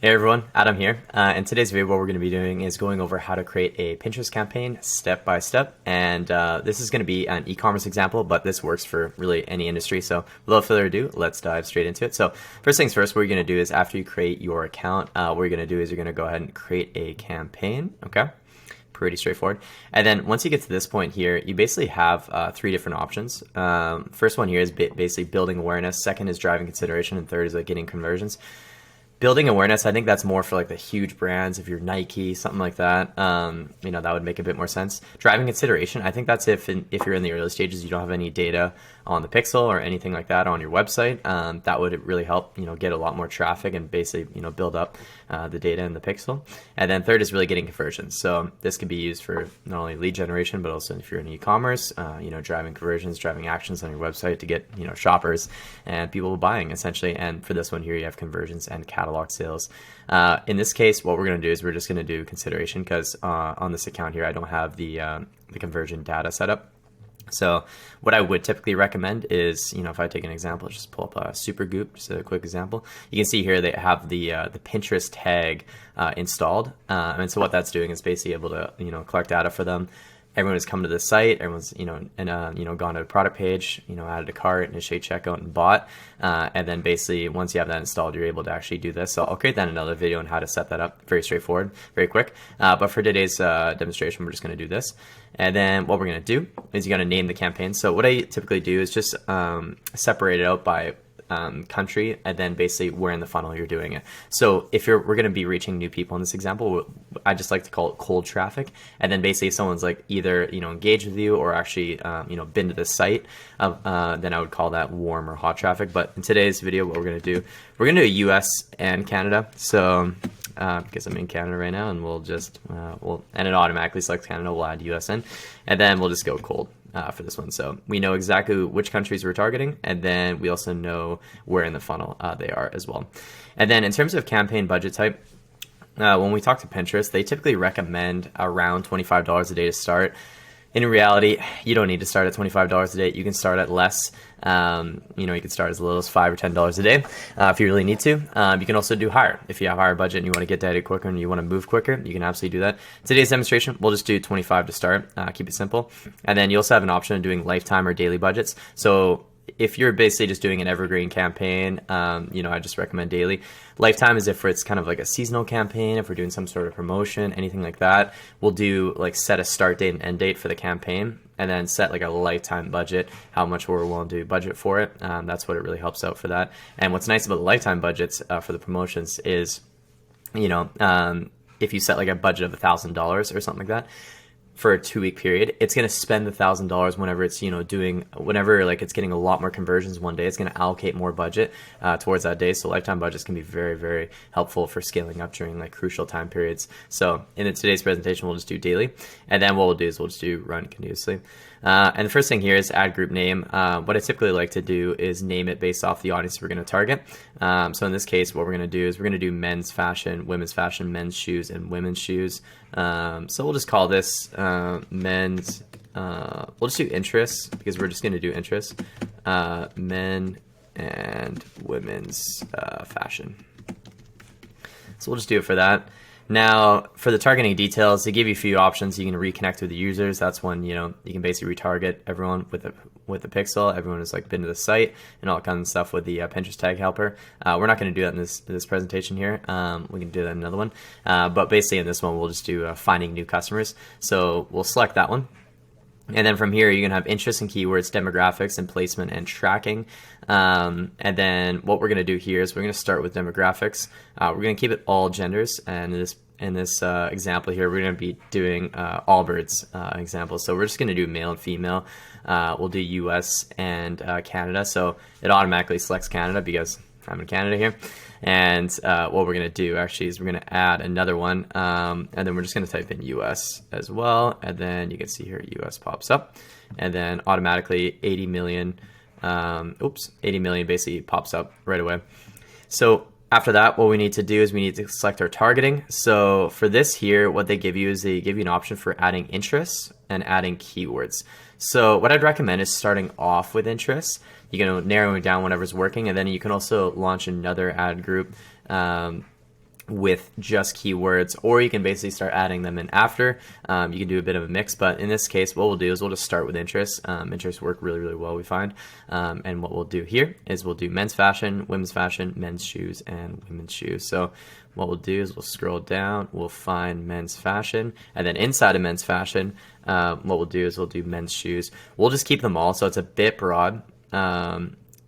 Hey everyone, Adam here. In today's video, what we're going to be doing is going over how to create a Pinterest campaign step by step. And this is going to be an e-commerce example, but this works for really any industry. So without further ado, let's dive straight into it. So first things first, what you're going to do is after you create your account, what you're going to do is you're going to go ahead and create a campaign. Okay. Pretty straightforward. And then once you get to this point here, you basically have three different options. First one here is basically building awareness. Second is driving consideration. And third is like getting conversions. Building awareness, I think that's more for like the huge brands. If you're Nike, something like that, that would make a bit more sense. Driving consideration, I think that's if you're in the early stages, you don't have any data on the pixel or anything like that on your website. That would really help, get a lot more traffic and basically, build up the data in the pixel. And then third is really getting conversions. So this could be used for not only lead generation, but also if you're in e-commerce, driving conversions, driving actions on your website to get, shoppers and people buying essentially. And for this one here, you have conversions and catalog sales. In this case, what we're going to do is we're just going to do consideration because on this account here, I don't have the conversion data set up. So what I would typically recommend is, if I take an example, just pull up Supergoop, just a quick example. You can see here they have the Pinterest tag installed. And so what that's doing is basically able to, collect data for them. Everyone has come to the site, everyone's, gone to a product page, added a cart, initiate checkout and bought. And then basically once you have that installed, you're able to actually do this. So I'll create that in another video on how to set that up. Very straightforward, very quick. But for today's demonstration, we're just going to do this. And then what we're going to do is you're going to name the campaign. So what I typically do is just separate it out by country and then basically where in the funnel you're doing it. So if we're going to be reaching new people in this example, I just like to call it cold traffic. And then basically if someone's like either, engaged with you or actually, been to the site, then I would call that warm or hot traffic. But in today's video, what we're going to do, we're going to do US and Canada. So because I'm in Canada right now and we'll just, and it automatically selects Canada, we'll add US in, and then we'll just go cold. For this one. So we know exactly which countries we're targeting, and then we also know where in the funnel they are as well. And then in terms of campaign budget type, when we talk to Pinterest, they typically recommend around $25 a day to start. In reality, you don't need to start at $25 a day. You can start at less. You can start as little as $5 or $10 a day if you really need to. You can also do higher. If you have higher budget and you want to get data quicker and you want to move quicker, you can absolutely do that. Today's demonstration, we'll just do 25 to start. Keep it simple. And then you also have an option of doing lifetime or daily budgets. So if you're basically just doing an evergreen campaign, I just recommend daily. Lifetime is if it's kind of like a seasonal campaign, if we're doing some sort of promotion, anything like that. We'll do like set a start date and end date for the campaign and then set like a lifetime budget, how much we're willing to budget for it. That's what it really helps out for that. And what's nice about the lifetime budgets for the promotions is, if you set like a budget of $1,000 or something like that, for a 2-week period, it's going to spend the $1,000 whenever it's, whenever like it's getting a lot more conversions one day, it's going to allocate more budget towards that day. So lifetime budgets can be very, very helpful for scaling up during like crucial time periods. So in today's presentation, we'll just do daily. And then what we'll do is we'll just do run continuously. And the first thing here is add group name. What I typically like to do is name it based off the audience we're going to target. So in this case, what we're going to do is we're going to do men's fashion, men's shoes, and women's shoes. So we'll just call this men's, we'll just do interests because we're just going to do interests, men and women's fashion. So we'll just do it for that. Now, for the targeting details, they give you a few options. You can reconnect with the users. That's when, you can basically retarget everyone with the pixel. Everyone has like been to the site and all that kind of stuff with the Pinterest tag helper. We're not going to do that in this presentation here. We can do that in another one. But basically in this one, we'll just do finding new customers. So we'll select that one. And then from here, you're going to have interests and keywords, demographics, and placement and tracking. And then what we're going to do here is we're going to start with demographics. We're going to keep it all genders. And in this example here, we're going to be doing Allbirds example. So we're just going to do male and female. We'll do US and Canada. So it automatically selects Canada because I'm in Canada here. And what we're going to do actually is we're going to add another one. And then we're just going to type in US as well. And then you can see here US pops up. And then automatically 80 million, 80 million basically pops up right away. So after that, what we need to do is we need to select our targeting. So for this here, what they give you is they give you an option for adding interests and adding keywords. So what I'd recommend is starting off with interests. You can narrow it down whatever's working, and then you can also launch another ad group with just keywords, or you can basically start adding them in after. You can do a bit of a mix, but in this case, what we'll do is we'll just start with interests. Interests work really, really well, we find. And what we'll do here is we'll do men's fashion, women's fashion, men's shoes, and women's shoes. So what we'll do is we'll scroll down, we'll find men's fashion, and then inside of men's fashion, what we'll do is we'll do men's shoes. We'll just keep them all, so it's a bit broad.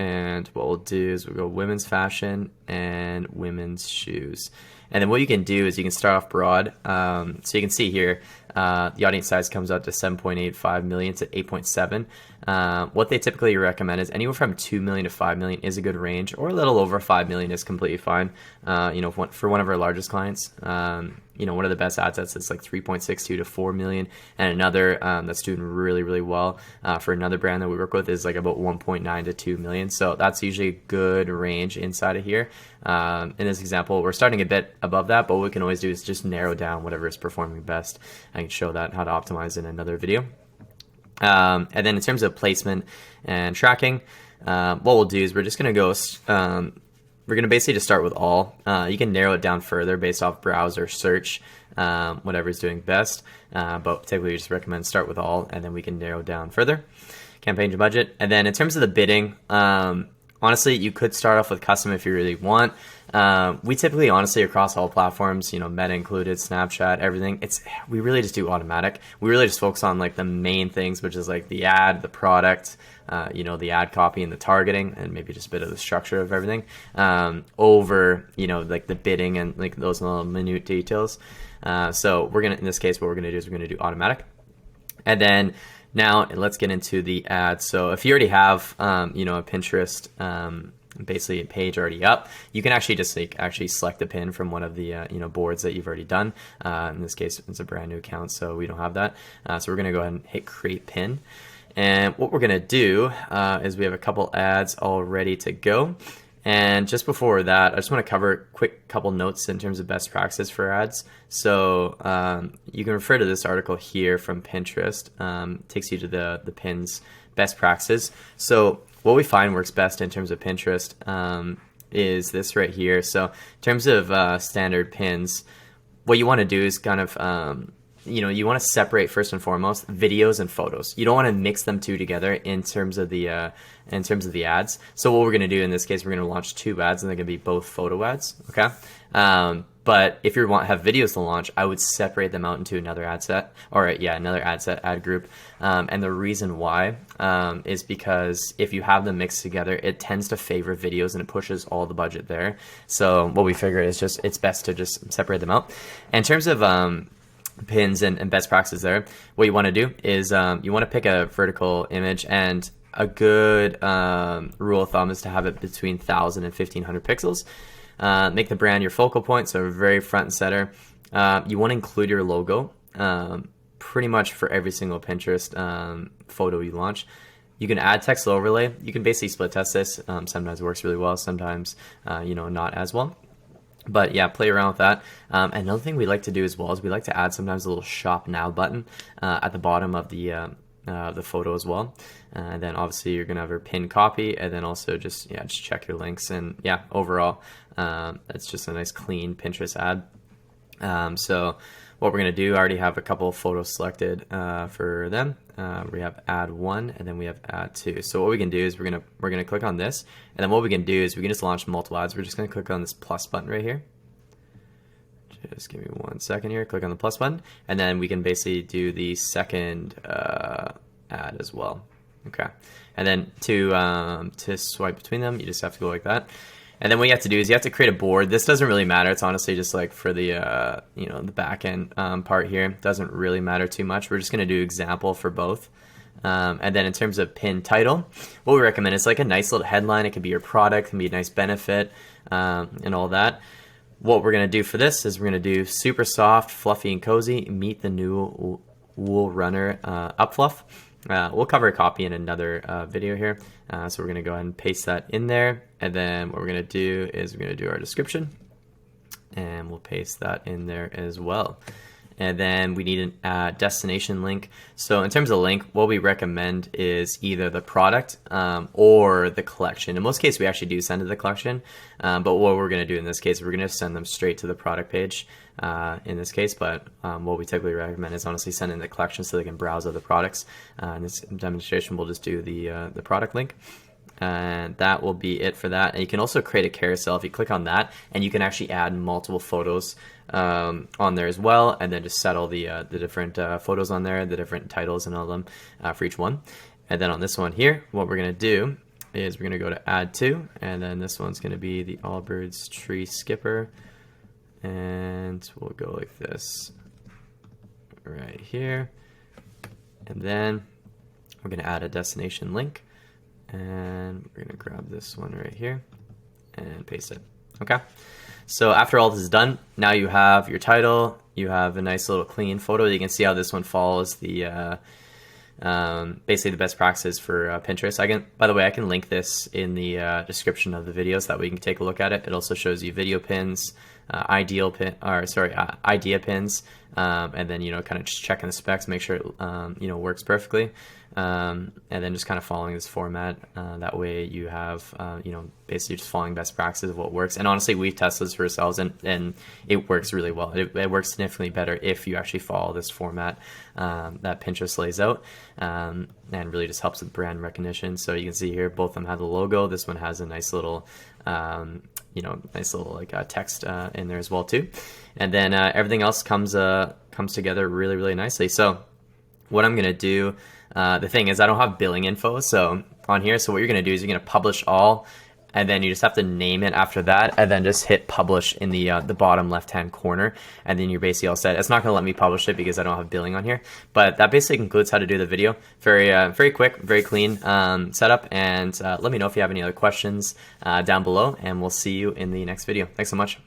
And what we'll do is we'll go women's fashion and women's shoes. And then what you can do is you can start off broad. So you can see here, the audience size comes out to 7.85 million to 8.7. What they typically recommend is anywhere from 2 million to 5 million is a good range, or a little over 5 million is completely fine. For one of our largest clients, one of the best ad sets is like 3.62 to 4 million, and another that's doing really, really well for another brand that we work with is like about 1.9 to 2 million. So that's usually a good range inside of here. In this example, we're starting a bit above that, but what we can always do is just narrow down whatever is performing best. I can show that how to optimize in another video. And then in terms of placement and tracking, what we'll do is we're just going to go, we're going to basically just start with all. You can narrow it down further based off browser, search, whatever is doing best. But typically we just recommend start with all, and then we can narrow down further. Campaign to budget. And then in terms of the bidding, honestly, you could start off with custom if you really want. We typically, honestly, across all platforms, Meta included, Snapchat, everything, we really just do automatic. We really just focus on like the main things, which is like the ad, the product, the ad copy and the targeting, and maybe just a bit of the structure of everything, over, like the bidding and like those little minute details. So in this case, what we're gonna do is we're gonna do automatic. And then now let's get into the ads. So if you already have, a Pinterest, basically a page already up, you can actually just select a pin from one of the boards that you've already done. In this case, it's a brand new account, so we don't have that. So we're gonna go ahead and hit create pin. And what we're gonna do is we have a couple ads all ready to go. And just before that, I just want to cover a quick couple notes in terms of best practices for ads. So you can refer to this article here from Pinterest. Takes you to the pins best practices. So what we find works best in terms of Pinterest is this right here. So in terms of standard pins, what you want to do is kind of you want to separate first and foremost videos and photos. You don't want to mix them two together in terms of the ads. So what we're going to do in this case, we're going to launch two ads, and they're going to be both photo ads. Okay. But if you have videos to launch, I would separate them out into another ad set, another ad set, ad group. And the reason why is because if you have them mixed together, it tends to favor videos and it pushes all the budget there. So what we figure is it's best to just separate them out. In terms of pins and best practices there, what you want to do is you want to pick a vertical image, and a good rule of thumb is to have it between 1,000 and 1,500 pixels. Make the brand your focal point, so very front and center. You want to include your logo pretty much for every single Pinterest photo you launch. You can add text overlay. You can basically split test this. Sometimes it works really well, sometimes not as well. But yeah, play around with that. Another thing we like to do as well is we like to add sometimes a little shop now button at the bottom of the photo as well. And then obviously you're gonna have your pin copy, and then also just check your links. And yeah, overall, it's just a nice clean Pinterest ad. So what we're gonna do, I already have a couple of photos selected for them. We have ad 1, and then we have ad 2. So what we can do is we're gonna click on this, and then what we can do is we can just launch multiple ads. We're just gonna click on this plus button right here. Just give me 1 second here. Click on the plus button, and then we can basically do the second ad as well. Okay, and then to swipe between them, you just have to go like that. And then what you have to do is you have to create a board. This doesn't really matter. It's honestly just like for the the back end part here. It doesn't really matter too much. We're just going to do example for both. And then in terms of pin title, what we recommend is like a nice little headline. It can be your product, it can be a nice benefit, and all that. What we're going to do for this is we're going to do super soft, fluffy, and cozy. Meet the new Wool Runner Up Fluff. We'll cover a copy in another video here. So we're going to go ahead and paste that in there. And then what we're going to do is we're going to do our description. And we'll paste that in there as well. and then we need a destination link. So in terms of link, what we recommend is either the product or the collection. In most cases, we actually do send to the collection, but what we're going to do in this case, we're going to send them straight to the product page in this case. But what we typically recommend is honestly sending the collection so they can browse other products. In this demonstration, we'll just do the product link. And that will be it for that. And you can also create a carousel if you click on that, and you can actually add multiple photos on there as well, and then just set all the different photos on there, the different titles and all of them for each one. And then on this one here, what we're going to do is we're going to go to add to, and then this one's going to be the Allbirds tree skipper, and we'll go like this right here. And then we're going to add a destination link. And we're going to grab this one right here and paste it. Okay. So after all this is done, now you have your title. You have a nice little clean photo. You can see how this one follows the basically the best practices for Pinterest. By the way, I can link this in the description of the videos. That way you can take a look at it. It also shows you video pins, idea pins, and then kind of just checking the specs, make sure it works perfectly, and then just kind of following this format. That way you have basically just following best practices of what works. And honestly, we've tested this for ourselves, and it works really well. It works significantly better if you actually follow this format that Pinterest lays out, and really just helps with brand recognition. So you can see here, both of them have the logo. This one has a nice little nice little like text in there as well too. And then everything else comes together really, really nicely. So what I'm gonna do, the thing is I don't have billing info so on here. So what you're gonna do is you're gonna publish all, and then you just have to name it after that, and then just hit publish in the bottom left hand corner, and then you're basically all set. It's not going to let me publish it because I don't have billing on here, but that basically concludes how to do the video. Very quick, very clean setup. And let me know if you have any other questions down below, and we'll see you in the next video. Thanks so much.